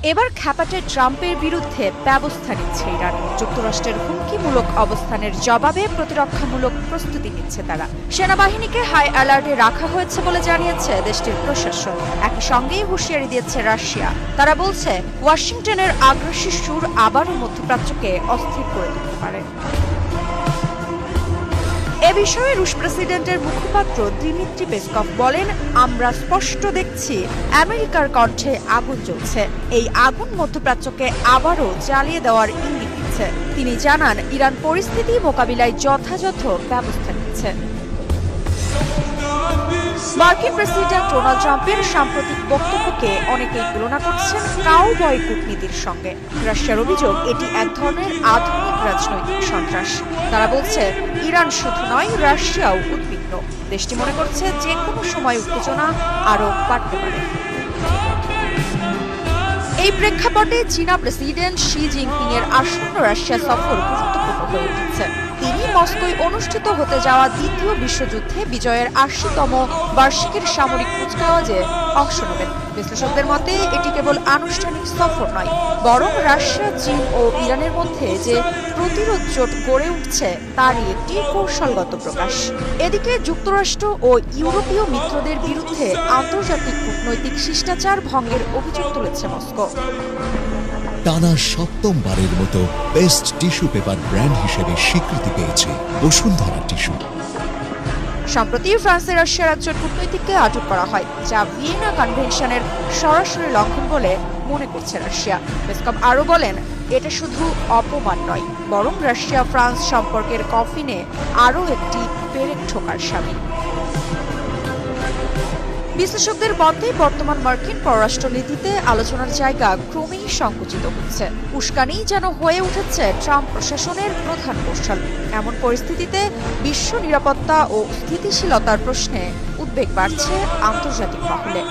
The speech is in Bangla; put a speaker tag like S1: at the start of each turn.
S1: এবার খ্যাপাটে ট্রাম্পের বিরুদ্ধে ব্যবস্থা নিচ্ছে ইরান। যুক্তরাষ্ট্রের হুমকিমূলক অবস্থানের জবাবে প্রতিরক্ষামূলক প্রস্তুতি নিচ্ছে তারা। সেনাবাহিনীকে হাই অ্যালার্টে রাখা হয়েছে বলে জানিয়েছে দেশটির প্রশাসন। একই সঙ্গেই হুঁশিয়ারি দিয়েছে রাশিয়া। তারা বলছে ওয়াশিংটনের আগ্রাসী সুর আবারও মধ্যপ্রাচ্যকে অস্থির করে তুলতে পারে। এ বিষয়ে রুশ প্রেসিডেন্টের মুখপাত্র দিমিত্রি পেসকভ বলেন, আমরা স্পষ্ট দেখছি আমেরিকার কণ্ঠে আগুন জ্বলছে। এই আগুন মধ্যপ্রাচ্যকে আবারও জ্বালিয়ে দেওয়ার ইঙ্গিত দিচ্ছে। তিনি জানান, ইরান পরিস্থিতি মোকাবিলায় যথাযথ ব্যবস্থা নিচ্ছে। মার্কিন প্রেসিডেন্ট ডোনাল্ড ট্রাম্পের সাম্প্রতিক বক্তব্যকে অনেকেই তুলনা করছেন কাউবয় কূটনীতির সঙ্গে। রাশিয়ার অভিযোগ, এটি এক ধরনের আধুনিক রাজনৈতিক সন্ত্রাস। তারা বলছে, ইরান শুধু নয়, রাশিয়াও উদ্বিগ্ন। দেশটি মনে করছে যে কোনো সময় উত্তেজনা আরও বাড়তে পারে। এই প্রেক্ষাপটে চীনা প্রেসিডেন্ট শি জিনপিং এর আসন্ন রাশিয়া সফর গুরুত্বপূর্ণ হয়ে উঠেছে। তিনি মস্কোয় অনুষ্ঠিত হতে যাওয়া দ্বিতীয় বিশ্বযুদ্ধে বিজয়ের ৮০তম বার্ষিকীর সামরিক কুচকাওয়াজে অংশ নেবেন। বিশ্লেষকদের মতে এটি কেবল আনুষ্ঠানিক সফর নয়, বরং রাশিয়া, চীন ও ইরানের মধ্যে যে প্রতিরোধ জোট গড়ে উঠছে তারই একটি কৌশলগত প্রকাশ। এদিকে যুক্তরাষ্ট্র ও ইউরোপীয় মিত্রদের বিরুদ্ধে আন্তর্জাতিক কূটনৈতিক শিষ্টাচার ভঙ্গের অভিযোগ তুলেছে মস্কো।
S2: টানা সপ্তমবারের মতো বেস্ট টিস্যু পেপার ব্র্যান্ড হিসেবে স্বীকৃতি পেয়েছে বসুন্ধরা টিস্যু।
S1: সম্প্রতি ফ্রান্সের রাশিয়ার একজন কূটনীতিককে আটক করা হয়, যা ভিয়েনা কনভেনশনের সরাসরি লঙ্ঘন বলে মনে করছে রাশিয়া। পেসকভ আরও বলেন, এটা শুধু অপমান নয়, বরং রাশিয়া ফ্রান্স সম্পর্কের কফিনে আরও একটি পেরেক ঠোকার শামিল। বিশ্লেষকদের মতে বর্তমান মার্কিন পররাষ্ট্রনীতিতে আলোচনার জায়গা ক্রমেই সংকুচিত হচ্ছে। উস্কানি যেন হয়ে উঠেছে ট্রাম্প প্রশাসনের প্রধান কৌশল। এমন পরিস্থিতিতে বিশ্ব নিরাপত্তা ও স্থিতিশীলতার প্রশ্নে উদ্বেগ বাড়ছে আন্তর্জাতিক মহলে।